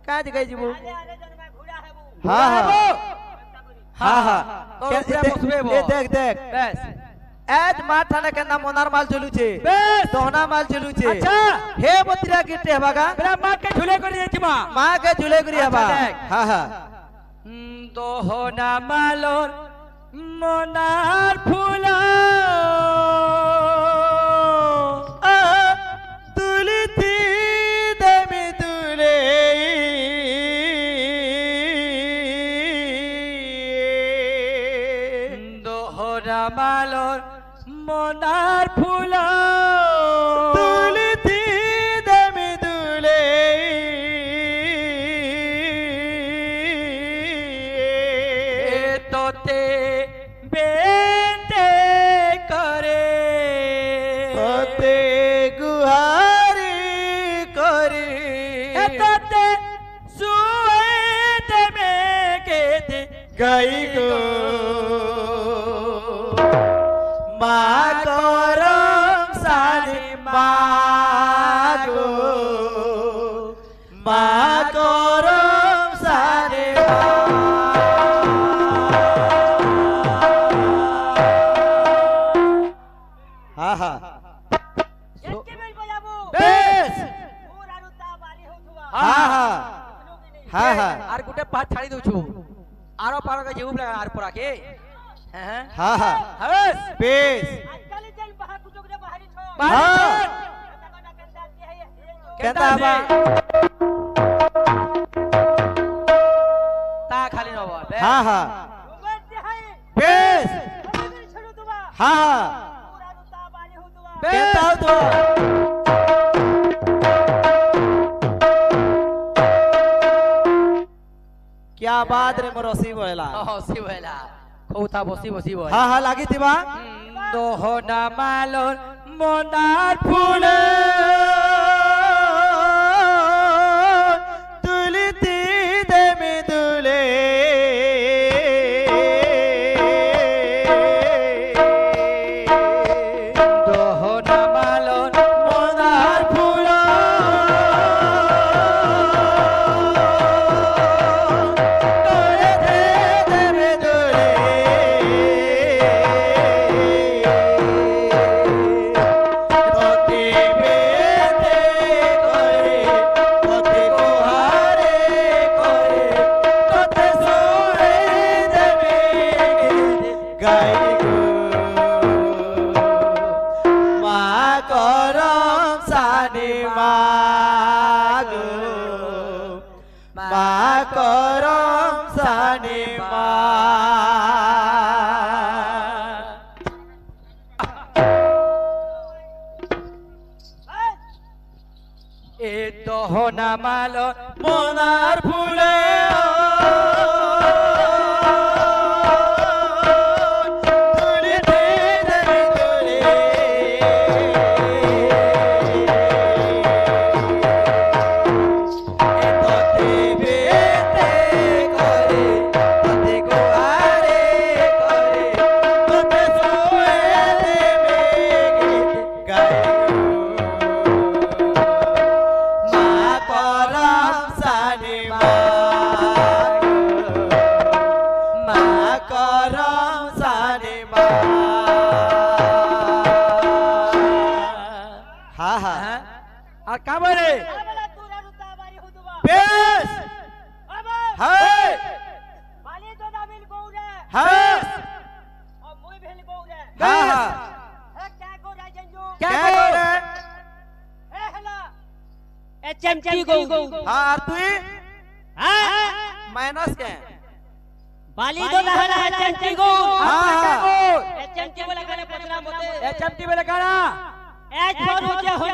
का जगह जीबू हाँ हाँ हाँ हाँ तो देख देख बस आज माठाने के नाम मोनार माल चलू छे बस सोना माल चलू छे अच्छा हे बतिरा गिट्टे हबागा मेरा माँ के झूले कर दिए माँ माँ के झूले गुरी हबा हाँ हाँ दोहना मालोर मोनार फूला तुलती दमी तुले दोहना मालोर मोनार फूला तुलती दमी तुले तोते बेटे करे तोते गुहारी करी तोते सुएट में के गई गो माँ करम सानी माँ गो माँ करम सानी हाँ हाँ बेस हाँ हाँ हाँ हाँ आर गुटे पात छाड़ी दउ छु आरो पारो के जेउ लगा आर परा के हैं हाँ हाँ हस बेस हाँ कहता बा ता खाली न हो हाँ हाँ बेस हाँ हाँ कहता हो तो क्या बात रे मोरसी बोला हसी भला खौता बसी बसी बोल हाँ हाँ लागी थी बा दोहना मालोर मोनार फूल तुलती दमी दुले दोहना मालोर मोनार फूल करम सानी ए दोहना मालोर मोनार फूले हाँ हाँ और का बोले बेस हाय हाँ हाँ हाँ क्या बोल रहे एचएमटी गो हाँ और तू माइनस के बाली तो लहला एचएमटी गो हाँ एचएमटी वाला गाना पचला मते एचएमटी वाला गाना एच फॉर होजा 100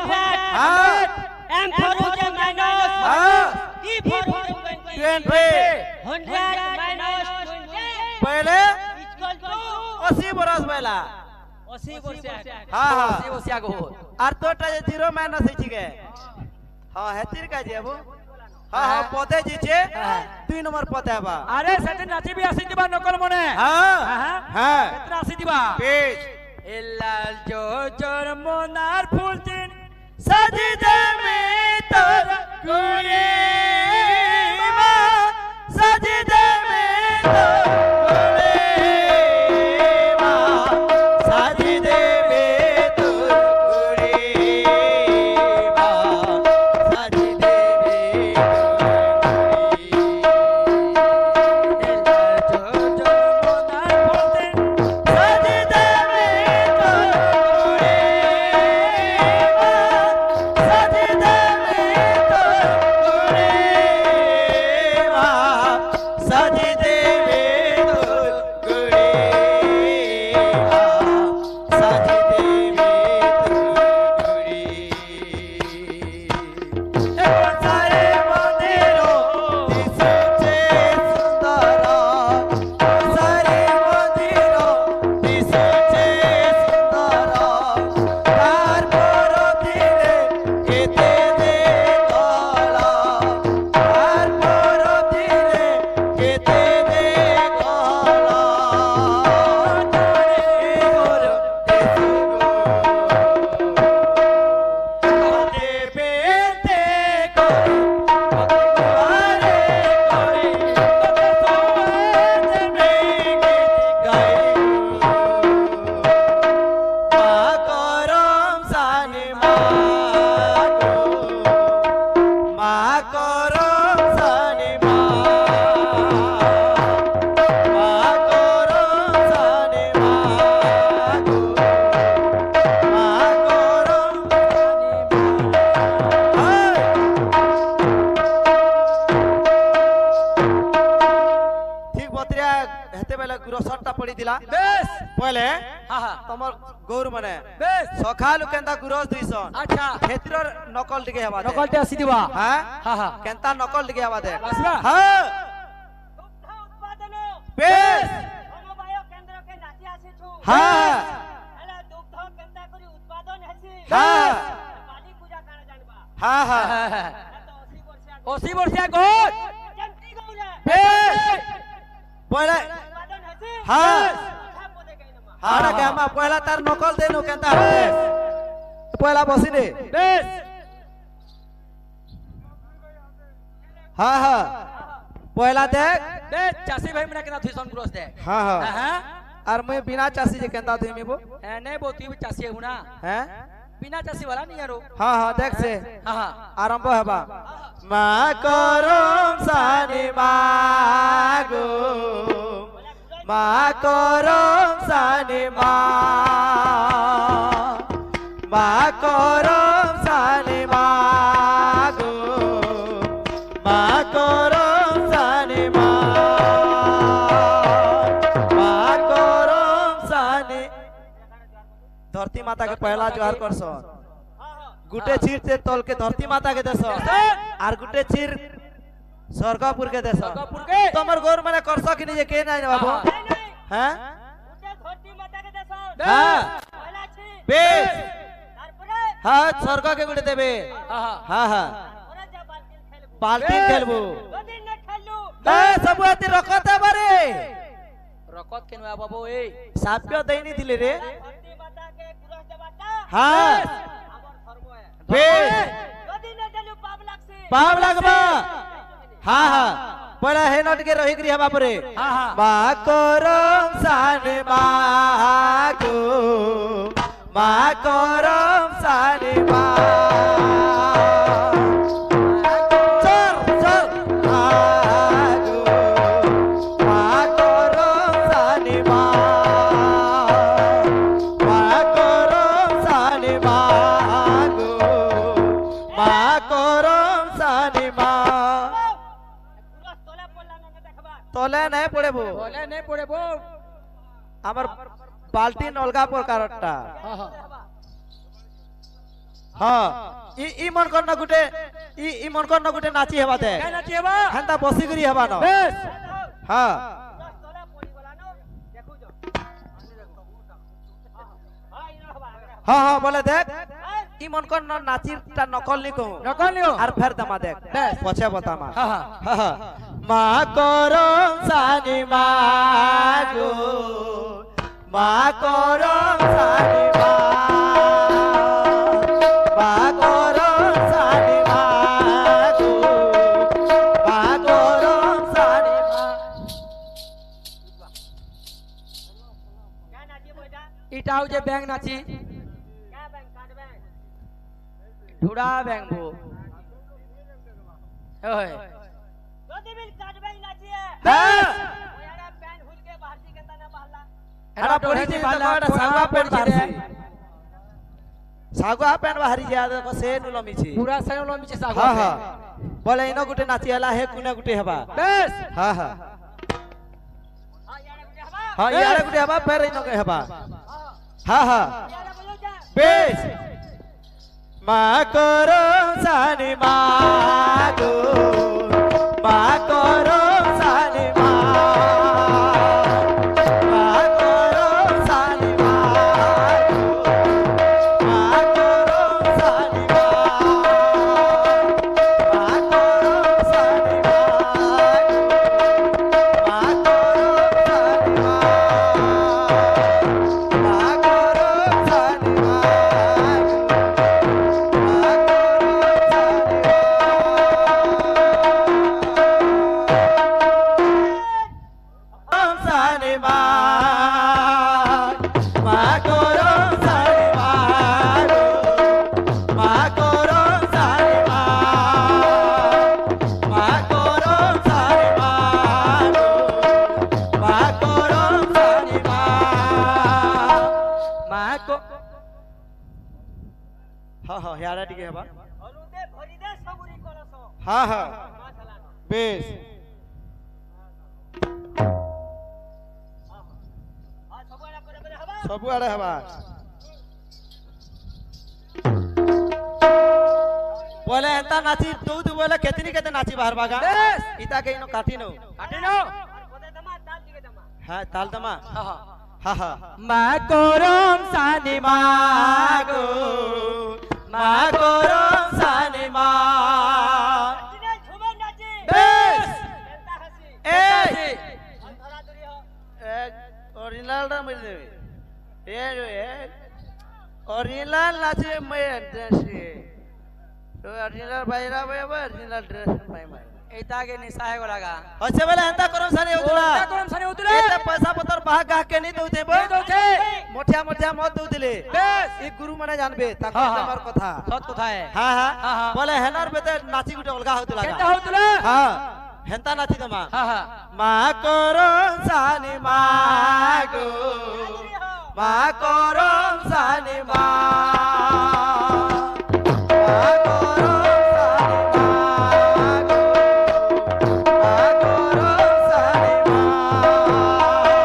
हाँ एम फॉर होजा माइनस हाँ टी फॉर होजा 20 100 माइनस 20 पहले इक्वल टू 80 बरस पहला 80 वर्ष हाँ हाँ सी ओसिया गो और तो टा जीरो माइनस है छिके हाँ है तीर का जेबो हाँ हाँ पौधे जीचे 2 नंबर पौधे बा अरे सेटे नाची भी आसी दिबा नकल मने हाँ हाँ केतना आसी दिबा पेज एलाल जो जोर मोनार फूलतीन सजी दे में तोर गुड़ी মা করো সানি মা মা করো সানি মা গো মা করো ঠিক বতরিয়া হেতে বেলা গুরসরটা পড়ি দিলা বেশ পয়লে হ্যাঁ হ্যাঁ তোমার গৌর মানে বেশ সকালু কেনতা গুরস দুইছন আচ্ছা ক্ষেত্রর নকল টিকে হবা দে। নকলটা আসি দিবা হ্যাঁ হ্যাঁ হ্যাঁ কেনতা নকল টিকে হবা দে আসবা হ্যাঁ দুগ্ধ উৎপাদন বেশ সমবায় কেন্দ্রকে নাচি আসিছু হ্যাঁ হেলা দুগ্ধ কেন্তা করি উৎপাদন হেছি হ্যাঁ বালি পূজা কানা জানবা হ্যাঁ হ্যাঁ এত 80 বর্ষিয়া 80 বর্ষিয়া গোট কেমতি গৌরে বেশ পয়লা উৎপাদন হেছি হ্যাঁ কথা পদে কইনমা হাড়া কেমা পয়লা তার নকল দেনু কেনতা হবে পয়লা বসি দে বেশ হ্যাঁ হ্যাঁ পয়লা দেখ বেশ চাষি ভাই মনে কেনা থিসন গ্রস দে হ্যাঁ হ্যাঁ হ্যাঁ হ্যাঁ আর মই বিনা চাষি যে কেনতা ধুইমিবো হ্যাঁ নেই বো তুই চাষি হুনা হ্যাঁ বিনা চাষি वाला नहीं यारो হ্যাঁ হ্যাঁ দেখছে হ্যাঁ হ্যাঁ আরম্ভ হবা মা করম সানি মা গো মা করম সানি মা মা করম সানি মা গো মা করম সানি মা মা করম সানি धरती माता के पहला जोहार करसो गुटे चीर ते तोल के धरती माता के देसो आर गुटे चीर स्वर्गपुर के देसो स्वर्गपुर के तमर गोर माने करसो कि नहीं के नहीं बाबू নাই নাই हैं উঠে ধরতি মাতাকে দেশ हां পয়লা ছি बेस তারপরে हां स्वर्ग के गुटे देबे हाँ हाँ हां हां ওরা যা বালতিল খেলবো बाल्टी खेलबो যদি না খেললু ए सब आती रखते बारे रकत के नुआ बाबू ए साप्य देनी दिले रे ধরতি মাতাকে গুরস দেবাটা हां আমার ধর্ম है बेस যদি না দেলু পাপ লাগছে पाव लगबा हां हां पड़ा है नट के रही गरी हवा परे हाँ हाँ মা করম সানি মা গো মা করম সানি মা চল চল মা গো মা করম সানি মা মা করম সানি মা গো মা করম সানি মা গুরস তোলা পড়লা না দেখবা তলে নাই পড়েবো बोले नहीं पड़े बो আমার বালতি নলগা প্রকারটা हाँ हाँ হ্যাঁ ই মন কর না গুটে ই মন কর না গুটে নাচি হেবা দে क्या नाचिए बा হেনতা বসি করি হেবা ন बेश হ্যাঁ গুরস তোলা পড়ি গলা ন দেখু যো হ্যাঁ ইনা হবা হ্যাঁ হ্যাঁ বলে দেখ ই মন কর না নাচিরটা নকল নি কহু नकल लियो আর ফের দমা দেখ বেশ। পছে বতামা हाँ हाँ হ্যাঁ হ্যাঁ মা করম সানি মা গো মা করম সানি মা মা করম সানি মা গো মা করম সানি মা क्या नाची बोटा इटा हो जे बैंक नाची क्या बैंक कार्ड बैंक ढुड़ा बैंक बो ओए যদি বিল कार्ड बैंक नाची है হ্যাঁ ओ यारा पैन हुल के बाहर सी कहता ना बहला এরা পড়িছি তো এটা সাগা পেন বাহারছি সাগা পেন বাহারি যা দেখো সে নুল মিছি पूरा सनो लो नीचे सागो হ্যাঁ হ্যাঁ বলে ইনো গুটে নাচি হেলা হে কুনে গুটে হেবা बेश হ্যাঁ হ্যাঁ हां यारा बोले हवा হ্যাঁ ইয়ারে গুটে হেবা ফের ইনো কে হেবা হ্যাঁ হ্যাঁ यारा बोलो जा বেশ মা করম সানি মা গো মা করম সানি মা মা করম সানি মা গো মা করম সানি মা মা করম সানি মা গো মা করম সানি মা মা করম সানি মা গো মা করম সানি মা हाँ हाँ यारा टिके हबा हरुदे भरिदे सबुरी कलस हाँ हाँ मा चलानो बेस आ सबुरा परे परे हबा सबु आड़े हबा बोले एंता नाची तू बोले केतनी केते नाची बाहर बागा बेस। इता के इनो काटी नो काटे नो कोदे दमा ताल दिगे दमा हाँ ताल दमा हाँ हाँ हाँ हाँ माकोरम सानी मागो माकोरम सानी मा जिने झुमे नाची बेस एंता हसी ए अंधरा दुरी हो ओरिजिनल रा मिल देवे ये जो है ओरिजिनल नाचे मैं ड्रेस है तो ओरिजिनल बायरा बायबा ओरिजिनल ड्रेस मैं मैं एतागे निसाहे को लगा अच्छे वाला एंता करम सानी उतला माकोरम सानी उतले एते पैसा पतर बाहा गा के नहीं दोते बो नहीं दोते। मोठिया मोठिया मत दोतिले बेस। ई गुरु माने जानबे ताको हाँ, हाँ। तमर कथा सत कथा है हाँ हाँ, हाँ हाँ। बोले हेनर बेते नाची गुटे अलगा होतला केता होतले हाँ हेंता नाची दमा हाँ हाँ मा करम सानी मागो मा करम सानी मा करम सानी मागो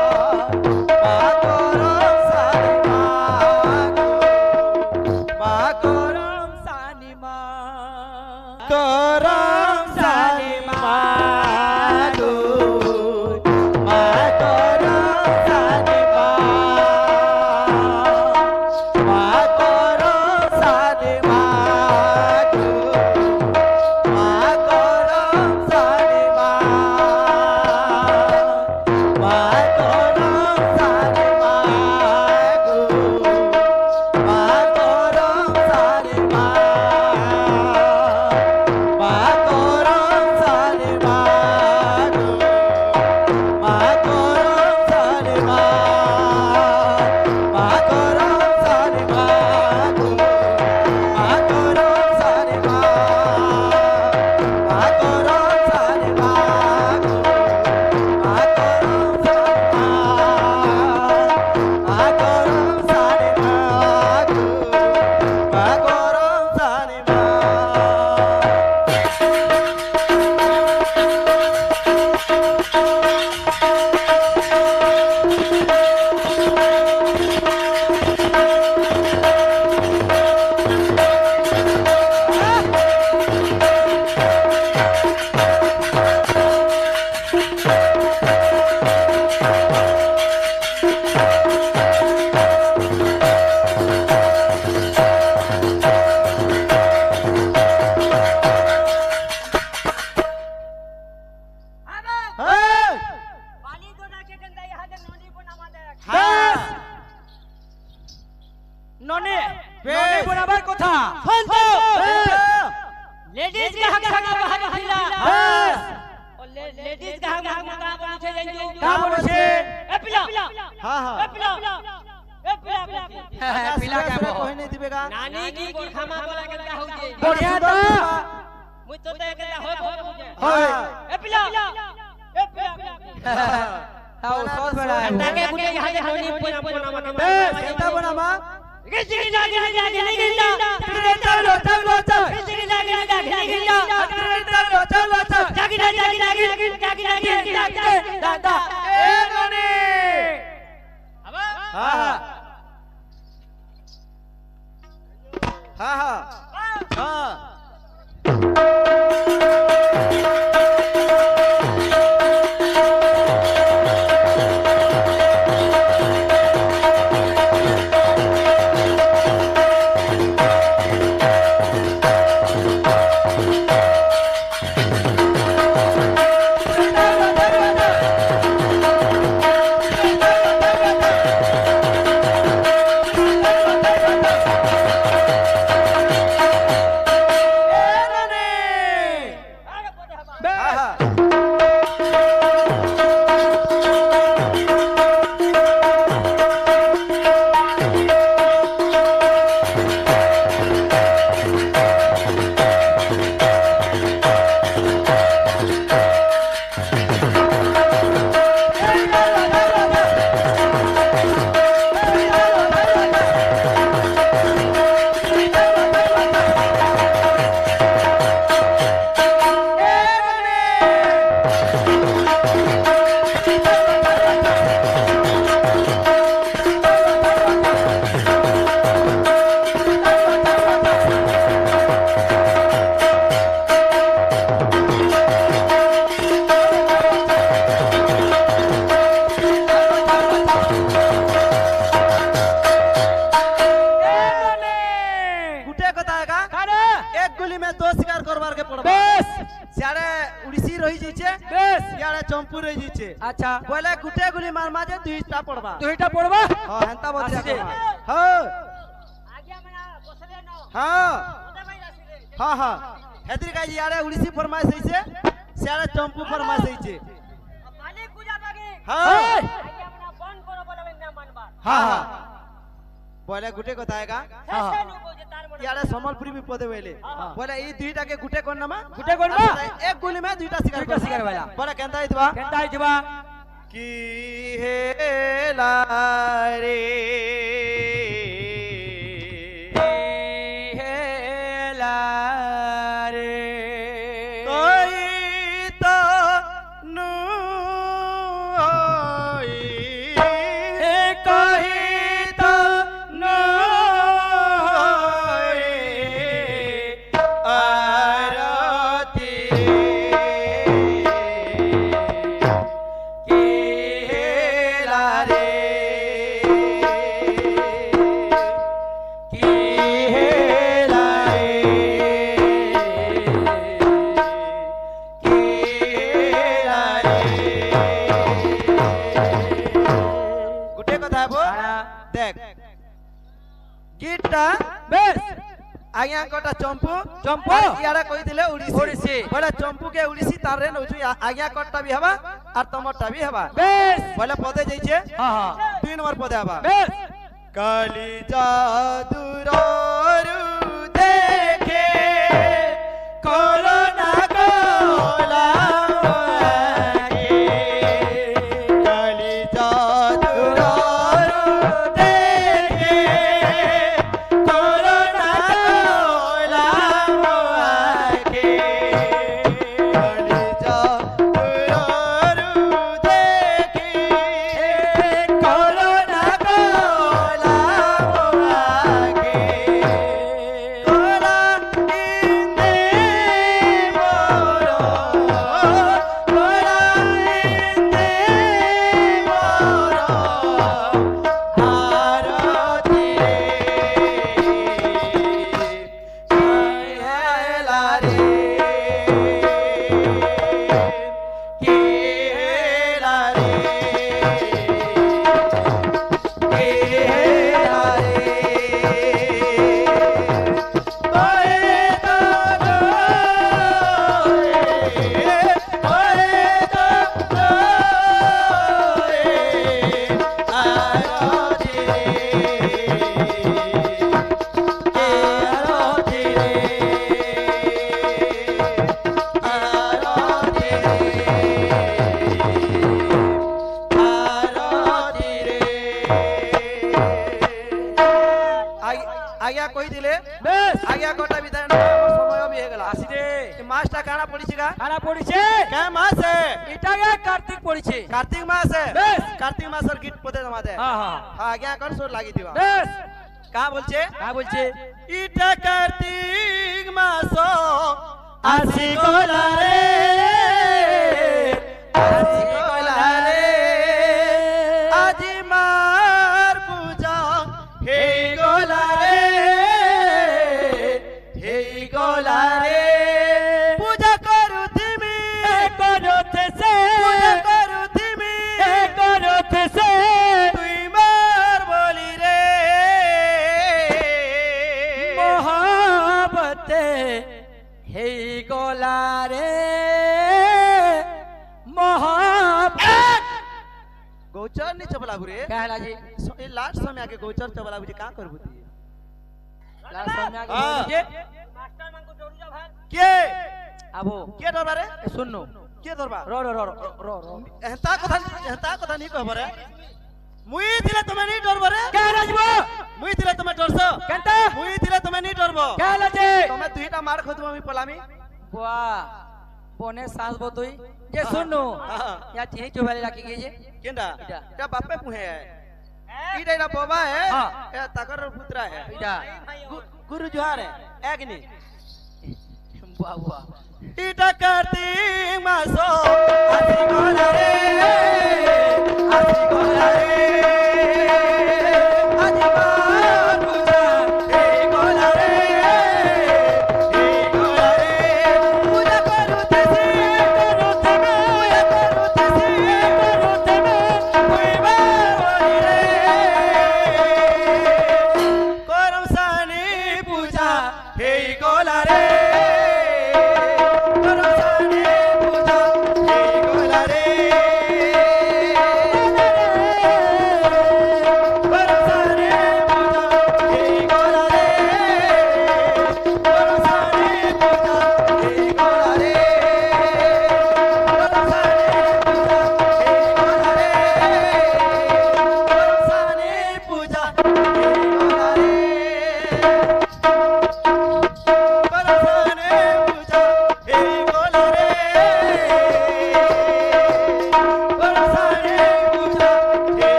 मा करम सानी मा करम सानी मागो मा करम सानी मा करम सानी मागो मा करम सानी मा माकोरम सानी मागो माकोरम सानी माकोरम सानी मागो माकोरम सानी माकोरम सानी मागो माकोरम सानी मागो माकोरम सानी मा आबा Hey! पानी दो ना के गंदा यहां दे नोनी को नामा दे Hey! नने बेस। नने बनाবার কথা Fonto! लेडीज के हक हक बाहर खिला Yes! और लेडीज का हक हक का पूछे जाएंगे का बोलছে ए पिला हाँ हाँ ए पिला ए पिला पिला क्या सुरा बो कोई नहीं दिबेगा नानी की गोरखामा बोला के हो जे बढ़िया था मुझ तो ते के हो मुझे होय ए पिला ए पिला हाँ बहुत बड़ा है ताके गुटे यहां दे नोनी को नामा बेस एता बनामा किसी ना गिरना चलो चलो चल किसी ना गिरना चलो चलो चल जागी दादा ए ननी हाँ हाँ हाँ हाँ गुली में दो शिकार करवार के पड़बा বেশ सियाड़े उड़ीसी रही जीचे বেশ सियाड़े चंपू रही जीचे আচ্ছা बोले गुटे गुली मार माजे दुईटा पड़बा দুইটা পড়বা हां हेंता बतिया आसी दे। हां आज्ञा मना बसले न हां ओदे भाई रासिले हां हां हेदरी का यारे उड़ीसी फरमाइश हइसे सियाड़े चंपू फरमाइश हइसे मालिक पूजा बागे हां आज्ञा मना बंद करो बोलबे ना मानबा हां हां बोले गुटे को थाएगा हाँ नु बोजे तार मन यारे संबलपुरी भी पदे वेले बोले ई दुईटा के गुटे कोन नमा গুটে করবা एक गुली में दुईटा शिकार দুইটা শিকার বেলা बोले केंता इतवा কেনটা আইবা की हेलारे হেলা রে कोई तो नु आई এ কহি তো नई आरती की हेलारे की हेलारे की हेलारे गुटे কথা বো দেখ গিটটা বেশ আজ্ঞা কটা চম্পু চম্পু। ইয়ারা কই দিলে উড়িসি উড়িষ্যি। বলে চম্পু কে উড়িসি তার রে নউছু আজ্ঞা কটা বি হবা আর তোমারটা বি হবা বেশ বলে পদে যাইছে হ্যাঁ হ্যাঁ 2 নম্বর পদে হবা বেশ কালি জাদুররু দেখে করোনা গোলা কালি জাদুররু দেখে করোনা গোলা কালি জাদুররু দেখে করোনা গোলা কোলা ইন্দে মোরো কোলা ইন্দে মোরো আরতি হেলা রে কি হেলা রে হেলা রে ওয়ে দাদা ওয়ে দাদা আরতি রে আরতি রে আরতি রে আজ্ঞা কই দিলে বেশ আজ্ঞা কটা বিদায় না আমার সময় বি হয়ে গেল আসি রে এই মাসটা কানা পড়িছি গা কারা পড়িছে কে মাস है এটা গে কার্তিক পড়িছে कार्तिक मास है বেশ कार्तिक मासर गीत पदे दमादे হ্যাঁ হ্যাঁ हां आज्ञा कर सोर লাগি দিবা বেশ का बोलছে কা বলছে ইটা কার্তিক মাস আসি গলা রে আসি গলা রে আজি মার পূজা হে গলা রে হে গলা রে পূজা করু তুমি করতে সে পূজা করু তুমি করতে সে তুই মার বলি রে মহাবতে হেই গলা রে মহাবত गौचर नहीं चबला बुरे कहला जी ये लास्ट समय आके गौचर चबला बुझे का करबू ती लास्ट समय आगे हाँ। बोल दीजिए मास्टर मन को डोरी जा भाई के आबो के दरबार रे ए सुनो के दरबार रो रो रो रो रो एहता कथा नहीं कहबो रे मुई दिले तुम्हें नहीं डरबो रे कहला जी मुई दिले तुम्हें डरसो कहता मुई दिले तुम्हें नहीं डरबो कहला जी तुम्हें दुईटा मार खोदबो मी पलामी वाह बोने सांस बोतुई ये सुनो हाँ। या चीनी चुबाले रखी गई जे केंडा इटा। क्या बापे पुहे है इडा इडा बाबा है हाँ। ए ताकर पुत्रा है इटा गुरु जोहार है एगनी वाह वाह इटा कार्तिक मासो आसी गोला रे आसी गोला रे आजी मार पूजा हे गोला रे हे गोला হেই গোলা রে